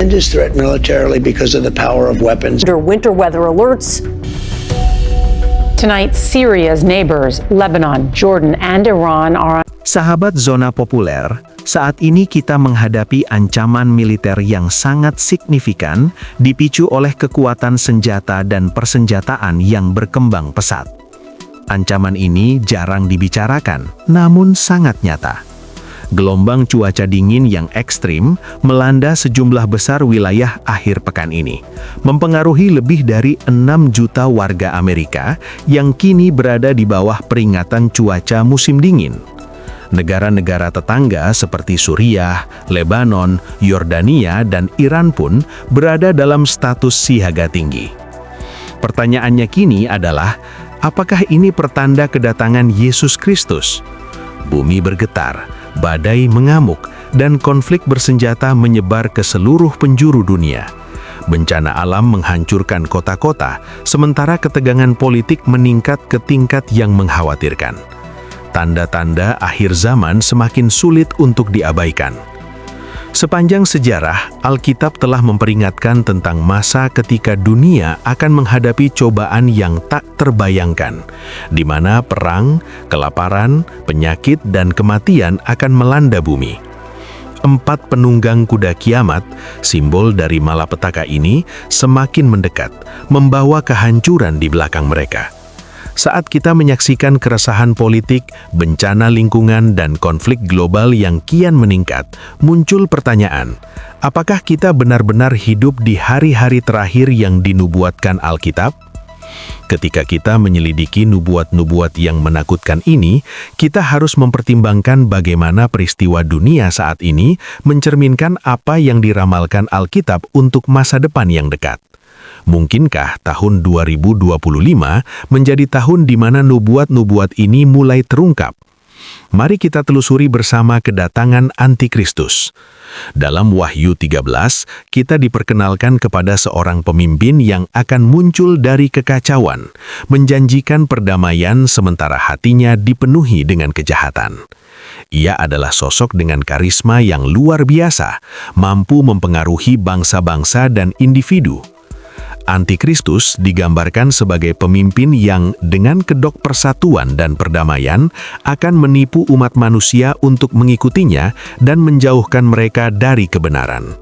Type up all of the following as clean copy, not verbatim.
and is threatened militarily because of the power of weapons. Under winter weather alerts. Tonight, Syria's neighbors, Lebanon, Jordan, and Iran are on. Sahabat Zona Populer, saat ini kita menghadapi ancaman militer yang sangat signifikan dipicu oleh kekuatan senjata dan persenjataan yang berkembang pesat. Ancaman ini jarang dibicarakan, namun sangat nyata. Gelombang cuaca dingin yang ekstrim melanda sejumlah besar wilayah akhir pekan ini, mempengaruhi lebih dari 6 juta warga Amerika yang kini berada di bawah peringatan cuaca musim dingin. Negara-negara tetangga seperti Suriah, Lebanon, Yordania, dan Iran pun berada dalam status siaga tinggi. Pertanyaannya kini adalah, apakah ini pertanda kedatangan Yesus Kristus? Bumi bergetar, badai mengamuk, dan konflik bersenjata menyebar ke seluruh penjuru dunia. Bencana alam menghancurkan kota-kota, sementara ketegangan politik meningkat ke tingkat yang mengkhawatirkan. Tanda-tanda akhir zaman semakin sulit untuk diabaikan. Sepanjang sejarah, Alkitab telah memperingatkan tentang masa ketika dunia akan menghadapi cobaan yang tak terbayangkan, di mana perang, kelaparan, penyakit, dan kematian akan melanda bumi. 4 penunggang kuda kiamat, simbol dari malapetaka ini, semakin mendekat, membawa kehancuran di belakang mereka. Saat kita menyaksikan keresahan politik, bencana lingkungan, dan konflik global yang kian meningkat, muncul pertanyaan, apakah kita benar-benar hidup di hari-hari terakhir yang dinubuatkan Alkitab? Ketika kita menyelidiki nubuat-nubuat yang menakutkan ini, kita harus mempertimbangkan bagaimana peristiwa dunia saat ini mencerminkan apa yang diramalkan Alkitab untuk masa depan yang dekat. Mungkinkah tahun 2025 menjadi tahun di mana nubuat-nubuat ini mulai terungkap? Mari kita telusuri bersama kedatangan Antikristus. Dalam Wahyu 13, kita diperkenalkan kepada seorang pemimpin yang akan muncul dari kekacauan, menjanjikan perdamaian sementara hatinya dipenuhi dengan kejahatan. Ia adalah sosok dengan karisma yang luar biasa, mampu mempengaruhi bangsa-bangsa dan individu. Antikristus digambarkan sebagai pemimpin yang dengan kedok persatuan dan perdamaian akan menipu umat manusia untuk mengikutinya dan menjauhkan mereka dari kebenaran.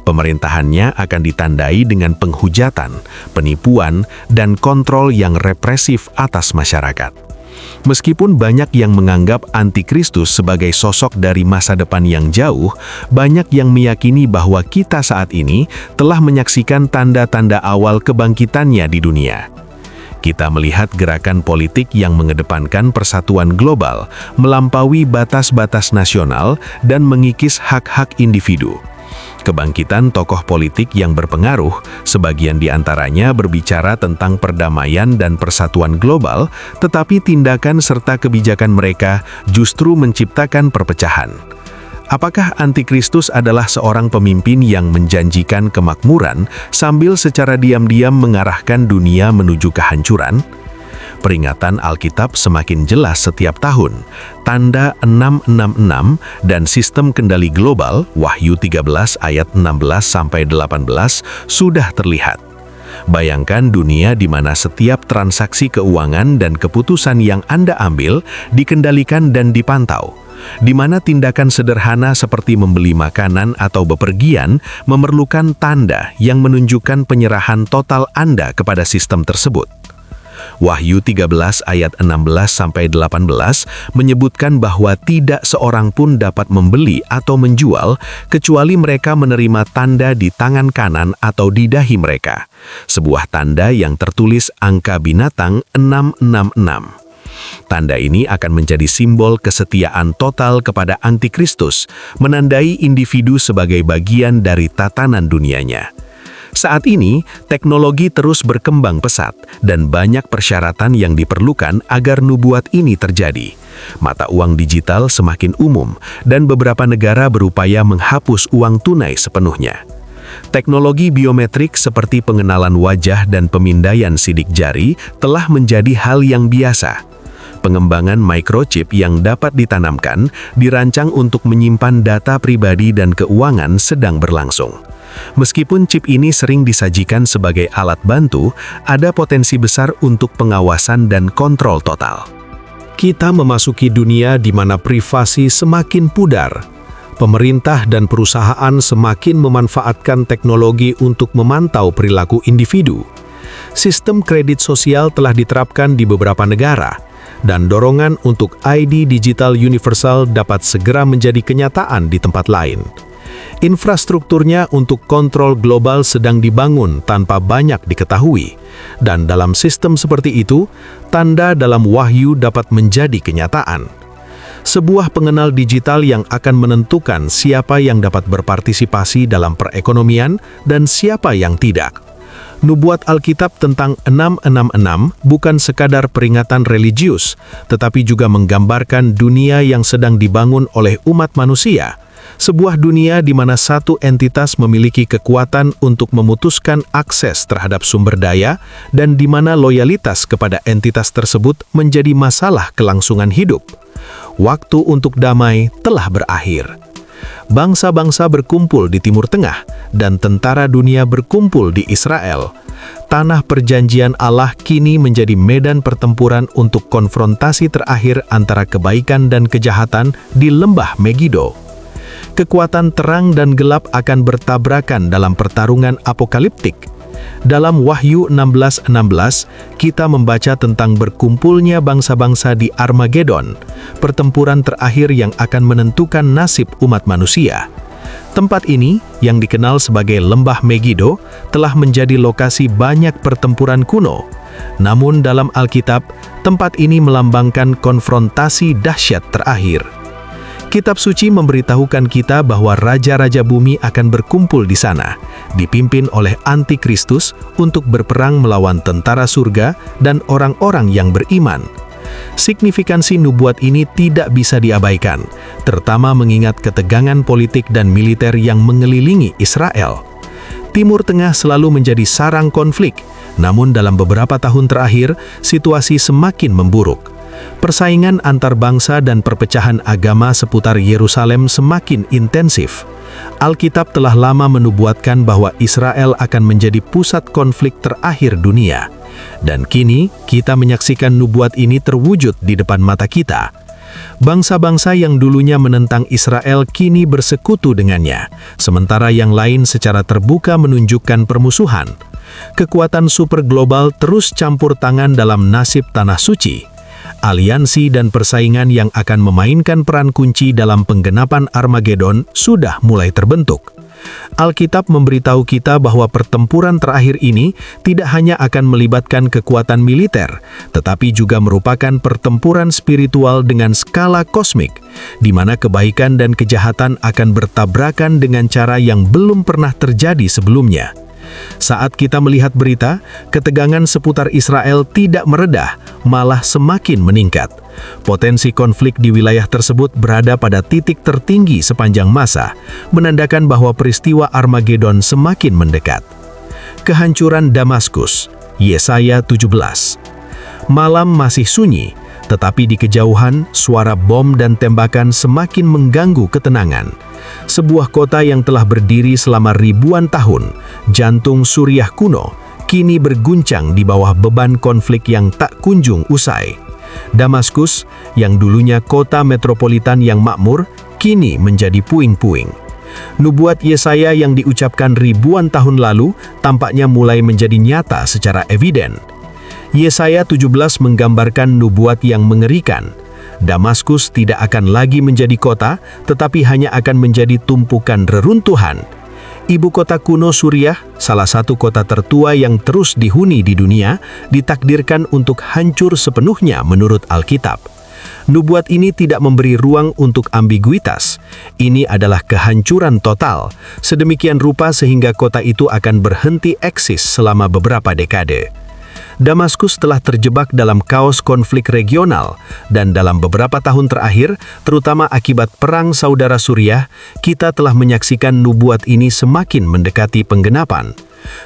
Pemerintahannya akan ditandai dengan penghujatan, penipuan, dan kontrol yang represif atas masyarakat. Meskipun banyak yang menganggap Antikristus sebagai sosok dari masa depan yang jauh, banyak yang meyakini bahwa kita saat ini telah menyaksikan tanda-tanda awal kebangkitannya di dunia. Kita melihat gerakan politik yang mengedepankan persatuan global, melampaui batas-batas nasional, dan mengikis hak-hak individu. Kebangkitan tokoh politik yang berpengaruh, sebagian diantaranya berbicara tentang perdamaian dan persatuan global, tetapi tindakan serta kebijakan mereka justru menciptakan perpecahan. Apakah Antikristus adalah seorang pemimpin yang menjanjikan kemakmuran sambil secara diam-diam mengarahkan dunia menuju kehancuran? Peringatan Alkitab semakin jelas setiap tahun. Tanda 666 dan sistem kendali global, Wahyu 13 ayat 16-18, sudah terlihat. Bayangkan dunia di mana setiap transaksi keuangan dan keputusan yang Anda ambil dikendalikan dan dipantau, di mana tindakan sederhana seperti membeli makanan atau bepergian memerlukan tanda yang menunjukkan penyerahan total Anda kepada sistem tersebut. Wahyu 13 ayat 16-18 menyebutkan bahwa tidak seorang pun dapat membeli atau menjual kecuali mereka menerima tanda di tangan kanan atau di dahi mereka, sebuah tanda yang tertulis angka binatang 666. Tanda ini akan menjadi simbol kesetiaan total kepada Antikristus, menandai individu sebagai bagian dari tatanan dunianya. Saat ini, teknologi terus berkembang pesat dan banyak persyaratan yang diperlukan agar nubuat ini terjadi. Mata uang digital semakin umum dan beberapa negara berupaya menghapus uang tunai sepenuhnya. Teknologi biometrik seperti pengenalan wajah dan pemindaian sidik jari telah menjadi hal yang biasa. Pengembangan microchip yang dapat ditanamkan dirancang untuk menyimpan data pribadi dan keuangan sedang berlangsung. Meskipun chip ini sering disajikan sebagai alat bantu, ada potensi besar untuk pengawasan dan kontrol total. Kita memasuki dunia di mana privasi semakin pudar. Pemerintah dan perusahaan semakin memanfaatkan teknologi untuk memantau perilaku individu. Sistem kredit sosial telah diterapkan di beberapa negara, dan dorongan untuk ID digital universal dapat segera menjadi kenyataan di tempat lain. Infrastrukturnya untuk kontrol global sedang dibangun tanpa banyak diketahui, dan dalam sistem seperti itu, tanda dalam wahyu dapat menjadi kenyataan. Sebuah pengenal digital yang akan menentukan siapa yang dapat berpartisipasi dalam perekonomian dan siapa yang tidak. Nubuat Alkitab tentang 666 bukan sekadar peringatan religius, tetapi juga menggambarkan dunia yang sedang dibangun oleh umat manusia. Sebuah dunia di mana satu entitas memiliki kekuatan untuk memutuskan akses terhadap sumber daya dan di mana loyalitas kepada entitas tersebut menjadi masalah kelangsungan hidup. Waktu untuk damai telah berakhir. Bangsa-bangsa berkumpul di Timur Tengah dan tentara dunia berkumpul di Israel. Tanah perjanjian Allah kini menjadi medan pertempuran untuk konfrontasi terakhir antara kebaikan dan kejahatan di lembah Megido. Kekuatan terang dan gelap akan bertabrakan dalam pertarungan apokaliptik. Dalam Wahyu 16:16, kita membaca tentang berkumpulnya bangsa-bangsa di Armageddon, pertempuran terakhir yang akan menentukan nasib umat manusia. Tempat ini, yang dikenal sebagai Lembah Megido, telah menjadi lokasi banyak pertempuran kuno. Namun dalam Alkitab, tempat ini melambangkan konfrontasi dahsyat terakhir. Kitab suci memberitahukan kita bahwa raja-raja bumi akan berkumpul di sana, dipimpin oleh Antikristus untuk berperang melawan tentara surga dan orang-orang yang beriman. Signifikansi nubuat ini tidak bisa diabaikan, terutama mengingat ketegangan politik dan militer yang mengelilingi Israel. Timur Tengah selalu menjadi sarang konflik, namun dalam beberapa tahun terakhir, situasi semakin memburuk. Persaingan antar bangsa dan perpecahan agama seputar Yerusalem semakin intensif. Alkitab telah lama menubuatkan bahwa Israel akan menjadi pusat konflik terakhir dunia. Dan kini, kita menyaksikan nubuat ini terwujud di depan mata kita. Bangsa-bangsa yang dulunya menentang Israel kini bersekutu dengannya, sementara yang lain secara terbuka menunjukkan permusuhan. Kekuatan super global terus campur tangan dalam nasib Tanah Suci. Aliansi dan persaingan yang akan memainkan peran kunci dalam penggenapan Armageddon sudah mulai terbentuk. Alkitab memberitahu kita bahwa pertempuran terakhir ini tidak hanya akan melibatkan kekuatan militer, tetapi juga merupakan pertempuran spiritual dengan skala kosmik, di mana kebaikan dan kejahatan akan bertabrakan dengan cara yang belum pernah terjadi sebelumnya. Saat kita melihat berita, ketegangan seputar Israel tidak meredah, malah semakin meningkat. Potensi konflik di wilayah tersebut berada pada titik tertinggi sepanjang masa, menandakan bahwa peristiwa Armageddon semakin mendekat. Kehancuran Damaskus, Yesaya 17. Malam masih sunyi, tetapi di kejauhan suara bom dan tembakan semakin mengganggu ketenangan. Sebuah kota yang telah berdiri selama ribuan tahun, jantung Suriah kuno, kini berguncang di bawah beban konflik yang tak kunjung usai. Damaskus, yang dulunya kota metropolitan yang makmur, kini menjadi puing-puing. Nubuat Yesaya yang diucapkan ribuan tahun lalu tampaknya mulai menjadi nyata secara eviden. Yesaya 17 menggambarkan nubuat yang mengerikan. Damaskus tidak akan lagi menjadi kota, tetapi hanya akan menjadi tumpukan reruntuhan. Ibu kota kuno Suriah, salah satu kota tertua yang terus dihuni di dunia, ditakdirkan untuk hancur sepenuhnya menurut Alkitab. Nubuat ini tidak memberi ruang untuk ambiguitas. Ini adalah kehancuran total, sedemikian rupa sehingga kota itu akan berhenti eksis selama beberapa dekade. Damaskus telah terjebak dalam kaos konflik regional, dan dalam beberapa tahun terakhir, terutama akibat perang saudara Suriah, kita telah menyaksikan nubuat ini semakin mendekati penggenapan.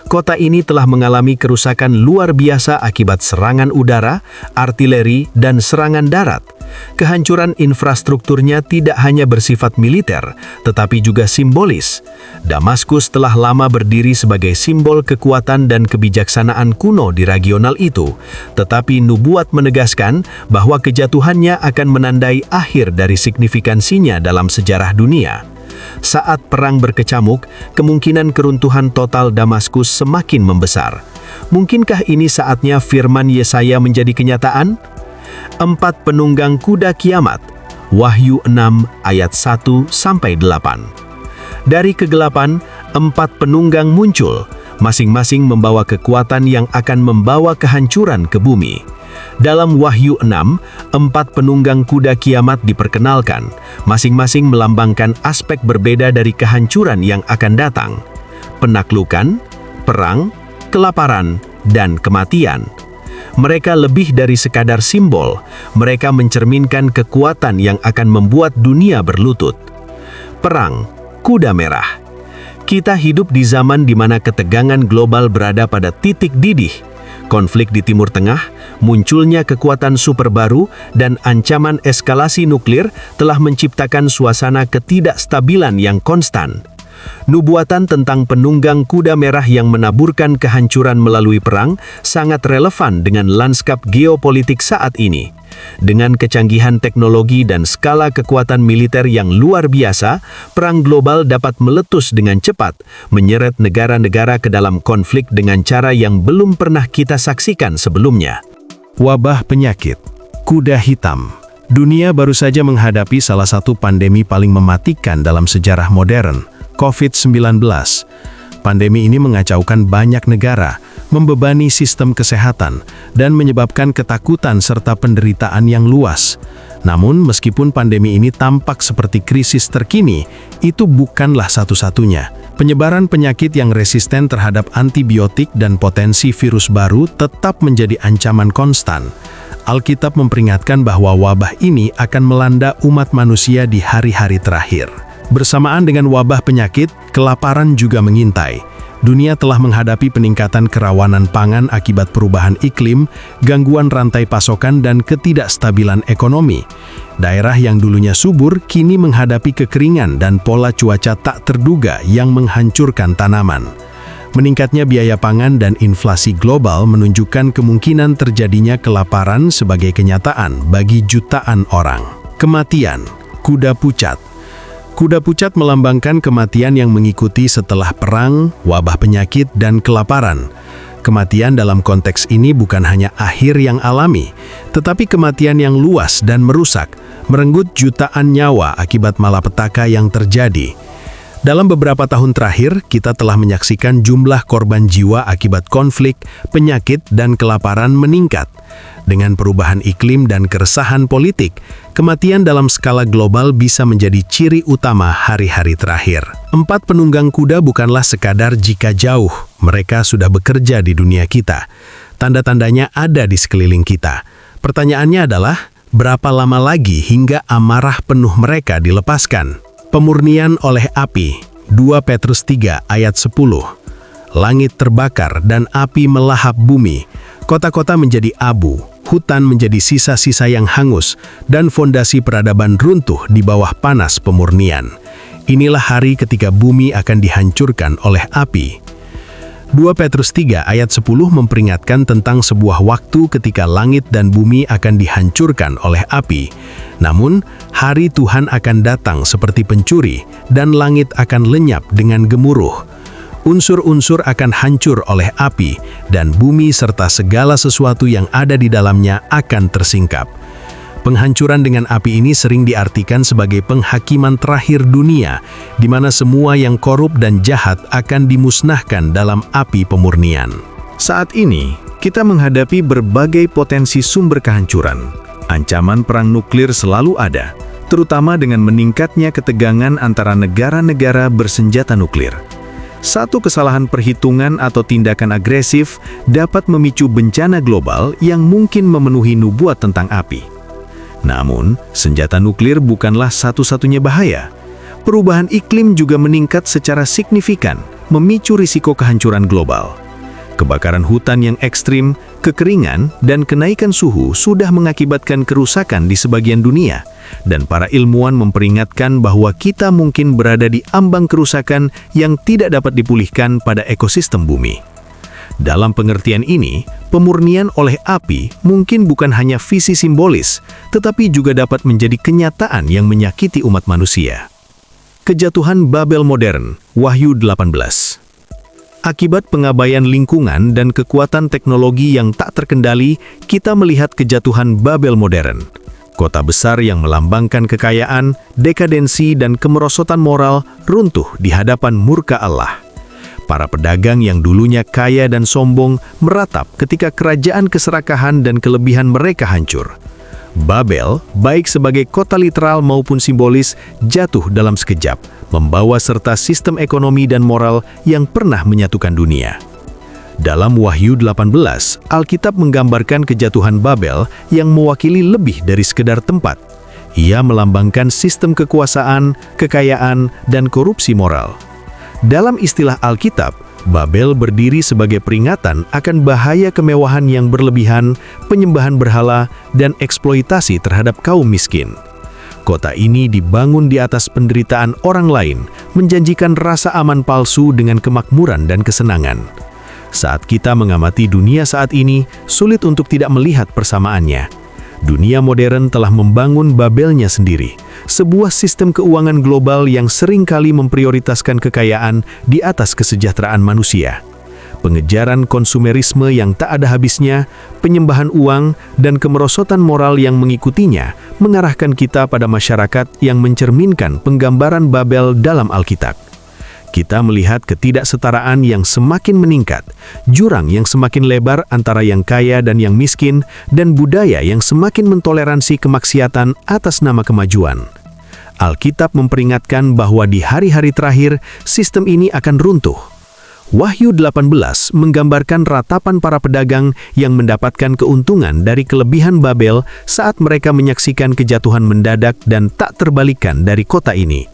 Kota ini telah mengalami kerusakan luar biasa akibat serangan udara, artileri, dan serangan darat. Kehancuran infrastrukturnya tidak hanya bersifat militer, tetapi juga simbolis. Damaskus telah lama berdiri sebagai simbol kekuatan dan kebijaksanaan kuno di regional itu, tetapi nubuat menegaskan bahwa kejatuhannya akan menandai akhir dari signifikansinya dalam sejarah dunia. Saat perang berkecamuk, kemungkinan keruntuhan total Damaskus semakin membesar. Mungkinkah ini saatnya firman Yesaya menjadi kenyataan? 4 penunggang kuda kiamat, Wahyu 6 ayat 1-8. Dari kegelapan, 4 penunggang muncul, masing-masing membawa kekuatan yang akan membawa kehancuran ke bumi. Dalam Wahyu 6, 4 penunggang kuda kiamat diperkenalkan, masing-masing melambangkan aspek berbeda dari kehancuran yang akan datang. Penaklukan, perang, kelaparan, dan kematian. Mereka lebih dari sekadar simbol, mereka mencerminkan kekuatan yang akan membuat dunia berlutut. Perang, kuda merah. Kita hidup di zaman di mana ketegangan global berada pada titik didih. Konflik di Timur Tengah, munculnya kekuatan super baru, dan ancaman eskalasi nuklir telah menciptakan suasana ketidakstabilan yang konstan. Nubuatan tentang penunggang kuda merah yang menaburkan kehancuran melalui perang sangat relevan dengan lanskap geopolitik saat ini. Dengan kecanggihan teknologi dan skala kekuatan militer yang luar biasa, perang global dapat meletus dengan cepat, menyeret negara-negara ke dalam konflik dengan cara yang belum pernah kita saksikan sebelumnya. Wabah penyakit, kuda hitam. Dunia baru saja menghadapi salah satu pandemi paling mematikan dalam sejarah modern, COVID-19. Pandemi ini mengacaukan banyak negara, membebani sistem kesehatan, dan menyebabkan ketakutan serta penderitaan yang luas. Namun, meskipun pandemi ini tampak seperti krisis terkini, itu bukanlah satu-satunya. Penyebaran penyakit yang resisten terhadap antibiotik dan potensi virus baru tetap menjadi ancaman konstan. Alkitab memperingatkan bahwa wabah ini akan melanda umat manusia di hari-hari terakhir. Bersamaan dengan wabah penyakit, kelaparan juga mengintai. Dunia telah menghadapi peningkatan kerawanan pangan akibat perubahan iklim, gangguan rantai pasokan, dan ketidakstabilan ekonomi. Daerah yang dulunya subur kini menghadapi kekeringan dan pola cuaca tak terduga yang menghancurkan tanaman. Meningkatnya biaya pangan dan inflasi global menunjukkan kemungkinan terjadinya kelaparan sebagai kenyataan bagi jutaan orang. Kematian, kuda pucat. Kuda pucat melambangkan kematian yang mengikuti setelah perang, wabah penyakit, dan kelaparan. Kematian dalam konteks ini bukan hanya akhir yang alami, tetapi kematian yang luas dan merusak, merenggut jutaan nyawa akibat malapetaka yang terjadi. Dalam beberapa tahun terakhir, kita telah menyaksikan jumlah korban jiwa akibat konflik, penyakit, dan kelaparan meningkat. Dengan perubahan iklim dan keresahan politik, kematian dalam skala global bisa menjadi ciri utama hari-hari terakhir. 4 penunggang kuda bukanlah sekadar jika jauh, mereka sudah bekerja di dunia kita. Tanda-tandanya ada di sekeliling kita. Pertanyaannya adalah, berapa lama lagi hingga amarah penuh mereka dilepaskan? Pemurnian oleh api, 2 Petrus 3 ayat 10. Langit terbakar dan api melahap bumi, kota-kota menjadi abu, hutan menjadi sisa-sisa yang hangus, dan fondasi peradaban runtuh di bawah panas pemurnian. Inilah hari ketika bumi akan dihancurkan oleh api. 2 Petrus 3 ayat 10 memperingatkan tentang sebuah waktu ketika langit dan bumi akan dihancurkan oleh api. Namun, hari Tuhan akan datang seperti pencuri, dan langit akan lenyap dengan gemuruh. Unsur-unsur akan hancur oleh api, dan bumi serta segala sesuatu yang ada di dalamnya akan tersingkap. Penghancuran dengan api ini sering diartikan sebagai penghakiman terakhir dunia, di mana semua yang korup dan jahat akan dimusnahkan dalam api pemurnian. Saat ini, kita menghadapi berbagai potensi sumber kehancuran. Ancaman perang nuklir selalu ada, terutama dengan meningkatnya ketegangan antara negara-negara bersenjata nuklir. Satu kesalahan perhitungan atau tindakan agresif dapat memicu bencana global yang mungkin memenuhi nubuat tentang api. Namun, senjata nuklir bukanlah satu-satunya bahaya. Perubahan iklim juga meningkat secara signifikan, memicu risiko kehancuran global. Kebakaran hutan yang ekstrim, Kekeringan dan kenaikan suhu sudah mengakibatkan kerusakan di sebagian dunia, dan para ilmuwan memperingatkan bahwa kita mungkin berada di ambang kerusakan yang tidak dapat dipulihkan pada ekosistem bumi. Dalam pengertian ini, pemurnian oleh api mungkin bukan hanya visi simbolis, tetapi juga dapat menjadi kenyataan yang menyakiti umat manusia. Kejatuhan Babel modern, Wahyu 18. Akibat pengabaian lingkungan dan kekuatan teknologi yang tak terkendali, kita melihat kejatuhan Babel modern. Kota besar yang melambangkan kekayaan, dekadensi, dan kemerosotan moral runtuh di hadapan murka Allah. Para pedagang yang dulunya kaya dan sombong meratap ketika kerajaan keserakahan dan kelebihan mereka hancur. Babel, baik sebagai kota literal maupun simbolis, jatuh dalam sekejap, membawa serta sistem ekonomi dan moral yang pernah menyatukan dunia. Dalam Wahyu 18, Alkitab menggambarkan kejatuhan Babel yang mewakili lebih dari sekedar tempat. Ia melambangkan sistem kekuasaan, kekayaan, dan korupsi moral. Dalam istilah Alkitab, Babel berdiri sebagai peringatan akan bahaya kemewahan yang berlebihan, penyembahan berhala, dan eksploitasi terhadap kaum miskin. Kota ini dibangun di atas penderitaan orang lain, menjanjikan rasa aman palsu dengan kemakmuran dan kesenangan. Saat kita mengamati dunia saat ini, sulit untuk tidak melihat persamaannya. Dunia modern telah membangun Babelnya sendiri, sebuah sistem keuangan global yang seringkali memprioritaskan kekayaan di atas kesejahteraan manusia. Pengejaran konsumerisme yang tak ada habisnya, penyembahan uang, dan kemerosotan moral yang mengikutinya mengarahkan kita pada masyarakat yang mencerminkan penggambaran Babel dalam Alkitab. Kita melihat ketidaksetaraan yang semakin meningkat, jurang yang semakin lebar antara yang kaya dan yang miskin, dan budaya yang semakin mentoleransi kemaksiatan atas nama kemajuan. Alkitab memperingatkan bahwa di hari-hari terakhir, sistem ini akan runtuh. Wahyu 18 menggambarkan ratapan para pedagang yang mendapatkan keuntungan dari kelebihan Babel saat mereka menyaksikan kejatuhan mendadak dan tak terbalikkan dari kota ini.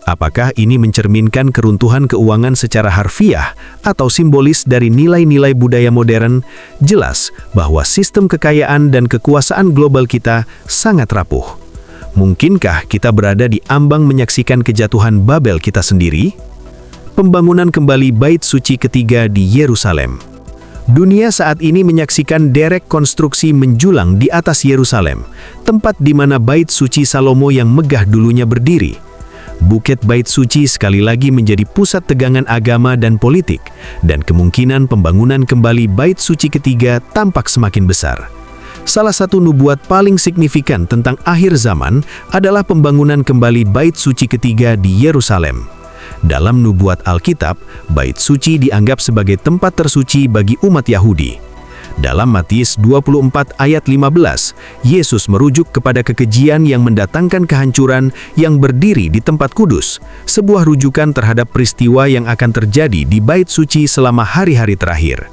Apakah ini mencerminkan keruntuhan keuangan secara harfiah atau simbolis dari nilai-nilai budaya modern? Jelas bahwa sistem kekayaan dan kekuasaan global kita sangat rapuh. Mungkinkah kita berada di ambang menyaksikan kejatuhan Babel kita sendiri? Pembangunan kembali Bait Suci ketiga di Yerusalem. Dunia saat ini menyaksikan derek konstruksi menjulang di atas Yerusalem, tempat di mana Bait Suci Salomo yang megah dulunya berdiri. Bukit Bait Suci sekali lagi menjadi pusat tegangan agama dan politik, dan kemungkinan pembangunan kembali Bait Suci ketiga tampak semakin besar. Salah satu nubuat paling signifikan tentang akhir zaman adalah pembangunan kembali Bait Suci ketiga di Yerusalem. Dalam nubuat Alkitab, Bait Suci dianggap sebagai tempat tersuci bagi umat Yahudi. Dalam Matius 24 ayat 15, Yesus merujuk kepada kekejian yang mendatangkan kehancuran yang berdiri di tempat kudus, sebuah rujukan terhadap peristiwa yang akan terjadi di Bait Suci selama hari-hari terakhir.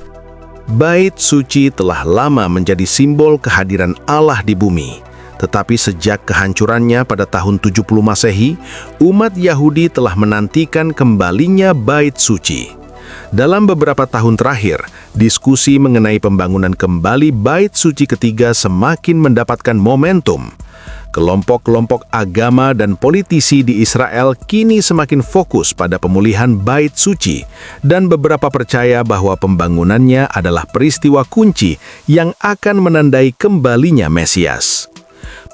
Bait Suci telah lama menjadi simbol kehadiran Allah di bumi. Tetapi sejak kehancurannya pada tahun 70 Masehi, umat Yahudi telah menantikan kembalinya Bait Suci. Dalam beberapa tahun terakhir, diskusi mengenai pembangunan kembali Bait Suci ketiga semakin mendapatkan momentum. Kelompok-kelompok agama dan politisi di Israel kini semakin fokus pada pemulihan Bait Suci, dan beberapa percaya bahwa pembangunannya adalah peristiwa kunci yang akan menandai kembalinya Mesias.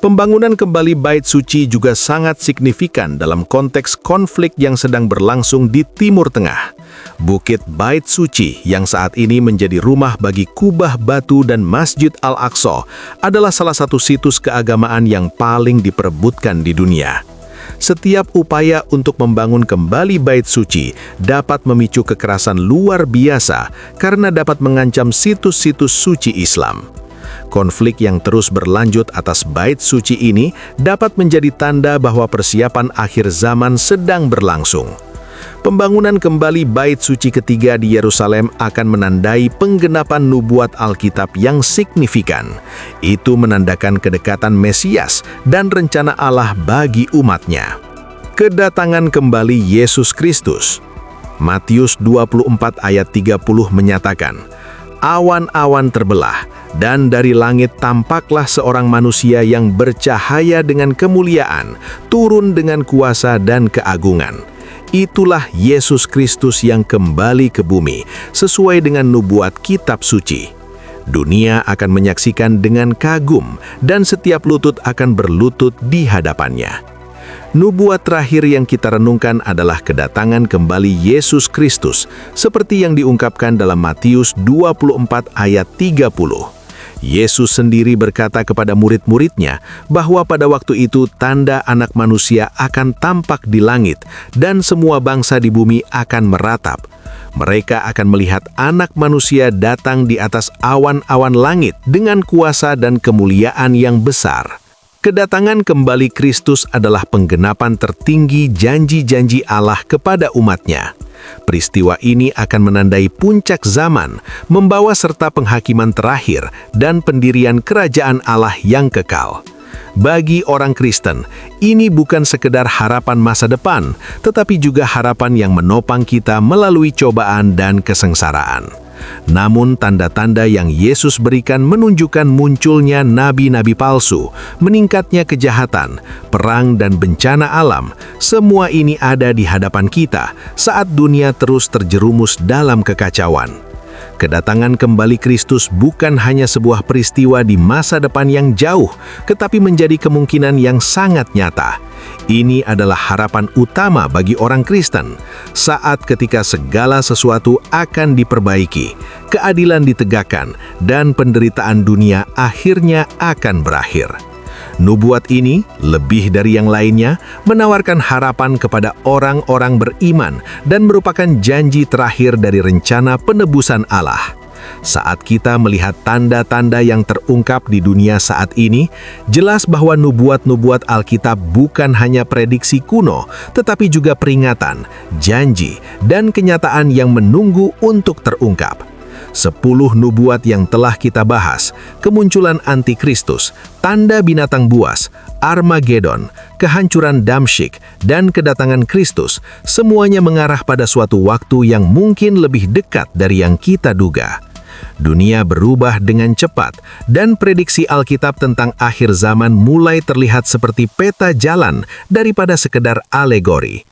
Pembangunan kembali Bait Suci juga sangat signifikan dalam konteks konflik yang sedang berlangsung di Timur Tengah. Bukit Bait Suci yang saat ini menjadi rumah bagi kubah batu dan Masjid Al-Aqsa adalah salah satu situs keagamaan yang paling diperebutkan di dunia. Setiap upaya untuk membangun kembali Bait Suci dapat memicu kekerasan luar biasa karena dapat mengancam situs-situs suci Islam. Konflik yang terus berlanjut atas Bait Suci ini dapat menjadi tanda bahwa persiapan akhir zaman sedang berlangsung. Pembangunan kembali Bait Suci ketiga di Yerusalem akan menandai penggenapan nubuat Alkitab yang signifikan. Itu menandakan kedekatan Mesias dan rencana Allah bagi umatnya. Kedatangan kembali Yesus Kristus. Matius 24 ayat 30 menyatakan, Awan-awan terbelah, dan dari langit tampaklah seorang manusia yang bercahaya dengan kemuliaan, turun dengan kuasa dan keagungan. Itulah Yesus Kristus yang kembali ke bumi, sesuai dengan nubuat kitab suci. Dunia akan menyaksikan dengan kagum, dan setiap lutut akan berlutut di hadapannya. Nubuat terakhir yang kita renungkan adalah kedatangan kembali Yesus Kristus, seperti yang diungkapkan dalam Matius 24 ayat 30. Yesus sendiri berkata kepada murid-muridnya bahwa pada waktu itu tanda Anak Manusia akan tampak di langit dan semua bangsa di bumi akan meratap. Mereka akan melihat Anak Manusia datang di atas awan-awan langit dengan kuasa dan kemuliaan yang besar. Kedatangan kembali Kristus adalah penggenapan tertinggi janji-janji Allah kepada umatnya. Peristiwa ini akan menandai puncak zaman, membawa serta penghakiman terakhir dan pendirian kerajaan Allah yang kekal. Bagi orang Kristen, ini bukan sekedar harapan masa depan, tetapi juga harapan yang menopang kita melalui cobaan dan kesengsaraan. Namun tanda-tanda yang Yesus berikan menunjukkan munculnya nabi-nabi palsu, meningkatnya kejahatan, perang dan bencana alam. Semua ini ada di hadapan kita saat dunia terus terjerumus dalam kekacauan. Kedatangan kembali Kristus bukan hanya sebuah peristiwa di masa depan yang jauh, tetapi menjadi kemungkinan yang sangat nyata. Ini adalah harapan utama bagi orang Kristen, saat ketika segala sesuatu akan diperbaiki, keadilan ditegakkan, dan penderitaan dunia akhirnya akan berakhir. Nubuat ini, lebih dari yang lainnya, menawarkan harapan kepada orang-orang beriman dan merupakan janji terakhir dari rencana penebusan Allah. Saat kita melihat tanda-tanda yang terungkap di dunia saat ini, jelas bahwa nubuat-nubuat Alkitab bukan hanya prediksi kuno, tetapi juga peringatan, janji, dan kenyataan yang menunggu untuk terungkap. 10 nubuat yang telah kita bahas, kemunculan antikristus, tanda binatang buas, Armageddon, kehancuran Damsyik, dan kedatangan Kristus, semuanya mengarah pada suatu waktu yang mungkin lebih dekat dari yang kita duga. Dunia berubah dengan cepat, dan prediksi Alkitab tentang akhir zaman mulai terlihat seperti peta jalan daripada sekedar alegori.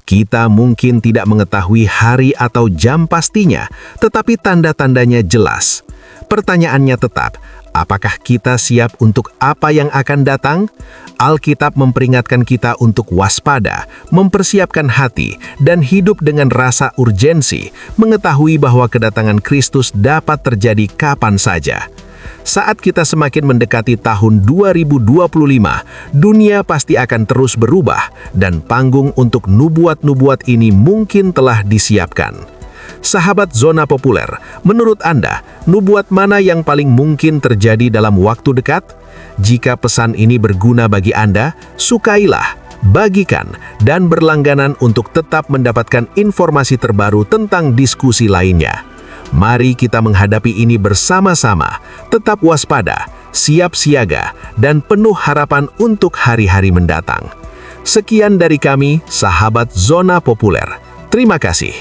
Kita mungkin tidak mengetahui hari atau jam pastinya, tetapi tanda-tandanya jelas. Pertanyaannya tetap, apakah kita siap untuk apa yang akan datang? Alkitab memperingatkan kita untuk waspada, mempersiapkan hati, dan hidup dengan rasa urgensi, mengetahui bahwa kedatangan Kristus dapat terjadi kapan saja. Saat kita semakin mendekati tahun 2025, dunia pasti akan terus berubah dan panggung untuk nubuat-nubuat ini mungkin telah disiapkan. Sahabat Zona Populer, menurut Anda, nubuat mana yang paling mungkin terjadi dalam waktu dekat? Jika pesan ini berguna bagi Anda, sukailah, bagikan, dan berlangganan untuk tetap mendapatkan informasi terbaru tentang diskusi lainnya. Mari kita menghadapi ini bersama-sama, tetap waspada, siap siaga, dan penuh harapan untuk hari-hari mendatang. Sekian dari kami, sahabat Zona Populer. Terima kasih.